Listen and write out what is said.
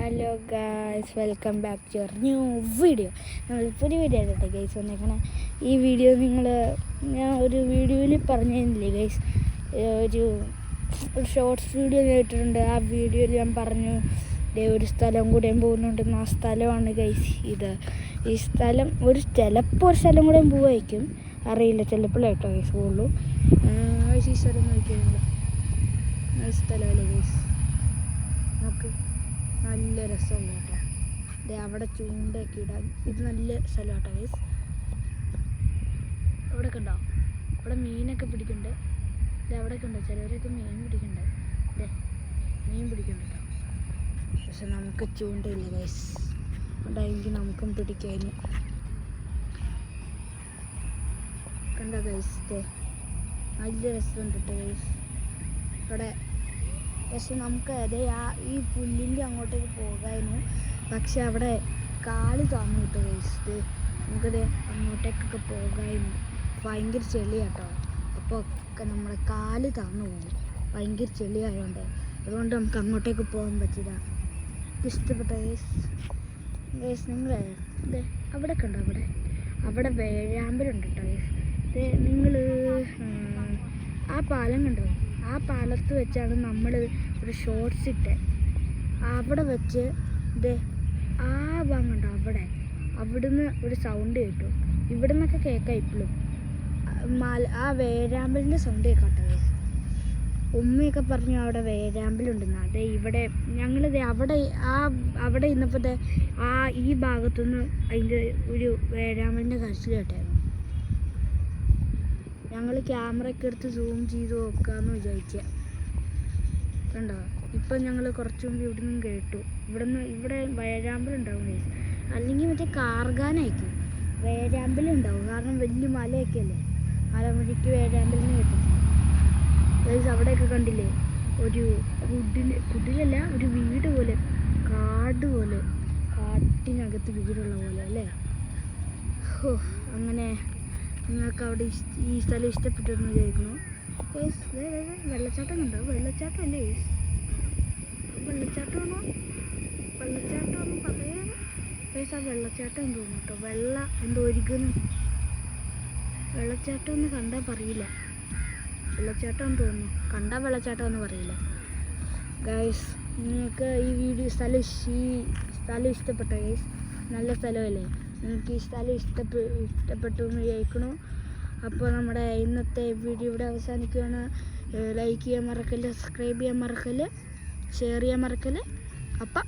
Hello guys, welcome back to your new video. നമ്മളിപ്പോൾ ഒരു video ആയിട്ടെ guys വന്നേക്കണം. ഈ video ഞാൻ ഒരു വീഡിയോയിൽ പറഞ്ഞിരുന്നില്ലേ ഗൈസ്, ഒരു ഷോർട്സ് വീഡിയോ കേട്ടിട്ടുണ്ട്. ആ വീഡിയോയിൽ ഞാൻ പറഞ്ഞു ഒരു സ്ഥലം കൂടെയും പോകുന്നുണ്ടെന്ന്. ആ സ്ഥലമാണ് ഗൈസ് ഇത്. ഈ സ്ഥലം ചിലപ്പോൾ ഒരു സ്ഥലം കൂടെയും പോവായിരിക്കും, അറിയില്ല, ചിലപ്പോഴായിട്ടോ ഗൈസ് പോകുള്ളൂ. ഈ സ്ഥലം നോക്കിയുള്ള സ്ഥലമല്ലേ ഗൈസ്, നമുക്ക് നല്ല രസമുണ്ട് കേട്ടോ. അവിടെ ചൂണ്ടയൊക്കെ ഇടാൻ ഇത് നല്ല സ്ഥലം കേട്ടോ ഗൈസ്. അവിടെ കണ്ടോ, അവിടെ മീനൊക്കെ പിടിക്കുന്നുണ്ട്. അവിടെയൊക്കെ ഉണ്ടോ, ചിലവരൊക്കെ മീൻ പിടിക്കുന്നുണ്ട്. മീൻ പിടിക്കുന്നുണ്ട് കേട്ടോ. പക്ഷെ നമുക്ക് ചൂണ്ടയില്ല ഗൈസ്, ഉണ്ടായെങ്കിൽ നമുക്കും പിടിക്കാനും. കണ്ടോ ഗൈസ്, നല്ല രസമുണ്ട് കേട്ടോ ഗൈസ് അവിടെ. പക്ഷെ നമുക്ക് ഈ പുല്ലിൻ്റെ അങ്ങോട്ടേക്ക് പോകായിരുന്നു, പക്ഷെ അവിടെ കാല് താന്നു കിട്ടും ഗൈസ്. നമുക്കത് അങ്ങോട്ടേക്കൊക്കെ പോകായിരുന്നു. ഭയങ്കര ചെളിയാട്ടോ, അപ്പോൾ ഒക്കെ നമ്മുടെ കാല് താന്നു പോകും, ഭയങ്കര ചെളിയായതുകൊണ്ട്. അതുകൊണ്ട് നമുക്ക് അങ്ങോട്ടേക്ക് പോകാൻ പറ്റില്ല. ഇഷ്ടപ്പെട്ട ഗൈസ് നിങ്ങൾ അവിടെ കണ്ടോ, അവിടെ വേഴാമ്പലുണ്ട് കേട്ടോ ഗൈസ്. നിങ്ങൾ ആ പാലം കണ്ടോ, ആ പാലത്ത് വെച്ചാണ് നമ്മൾ ഒരു ഷോർട്സ് ഇട്ട്. അവിടെ വെച്ച് ആ ഭാഗം കണ്ടോ, അവിടുന്ന് ഒരു സൗണ്ട് കേട്ടു. ഇവിടെ നിന്നൊക്കെ കേൾക്കാം ഇപ്പോഴും. ആ വേഴാമ്പലിൻ്റെ സൗണ്ട് കേൾക്കാട്ടോ. ഉമ്മയൊക്കെ പറഞ്ഞു അവിടെ വേഴാമ്പലുണ്ടെന്ന്. ഇവിടെ ഞങ്ങൾ അവിടെ ഇന്നപ്പോൾ ഈ ഭാഗത്തുനിന്ന് അതിൻ്റെ ഒരു വേഴാമ്പലിൻ്റെ കരച്ചിൽ കേട്ടായിരുന്നു. ഞങ്ങൾ ക്യാമറയൊക്കെ എടുത്ത് സൂം ചെയ്ത് നോക്കാമെന്ന് വിചാരിക്കുക. കണ്ടോ, ഇപ്പം ഞങ്ങൾ കുറച്ച് മുമ്പ് ഇവിടെ നിന്നും കേട്ടു. ഇവിടെ വേഴാമ്പലുണ്ടാവും ഗൈസ്, അല്ലെങ്കിൽ മറ്റേ കാർഗാനായിരിക്കും. വേഴാമ്പലുണ്ടാവും, കാരണം വലിയ മലയൊക്കെ അല്ലേ, മലമുഴിക്ക് വേഴാമ്പലിന് കിട്ടും ഗൈസ്. അവിടെയൊക്കെ കണ്ടില്ലേ, ഒരു കുടിലല്ല, ഒരു വീട് പോലെ, കാട് പോലെ, കാട്ടിനകത്ത് വീടുള്ള പോലെ അല്ലേ. അങ്ങനെ നിങ്ങൾക്ക് അവിടെ ഈ സ്ഥലം ഇഷ്ടപ്പെട്ടെന്ന് വിചാരിക്കുന്നു. വെള്ളച്ചാട്ടം കണ്ടോ, വെള്ളച്ചാട്ടം അല്ലേ വെള്ളച്ചാട്ടമാണോ, വെള്ളച്ചാട്ടമാണെന്ന് പറയാൻ ആ വെള്ളച്ചാട്ടം എന്ന് തോന്നുന്നു കേട്ടോ. എന്തോ ഒരിക്കുന്നു, വെള്ളച്ചാട്ടം എന്ന് കണ്ടാൽ പറയില്ല, വെള്ളച്ചാട്ടം എന്ന് തോന്നുന്നു, കണ്ടാൽ വെള്ളച്ചാട്ടം എന്ന് പറയില്ല ഗൈസ്. നിങ്ങൾക്ക് ഈ സ്ഥലം ഇഷ്ടപ്പെട്ടോ ഗൈസ്? നല്ല സ്ഥലമല്ലേ, നിങ്ങൾക്ക് ഈ സ്ഥലം ഇഷ്ടപ്പെട്ടു എന്ന് വിചാരിക്കണു. അപ്പോൾ നമ്മുടെ ഇന്നത്തെ വീഡിയോ ഇവിടെ അവസാനിക്കുകയാണ്. ലൈക്ക് ചെയ്യാൻ മറക്കല്ല്, സബ്സ്ക്രൈബ് ചെയ്യാൻ മറക്കല്ല്, ഷെയർ ചെയ്യാൻ മറക്കല്ല്. അപ്പം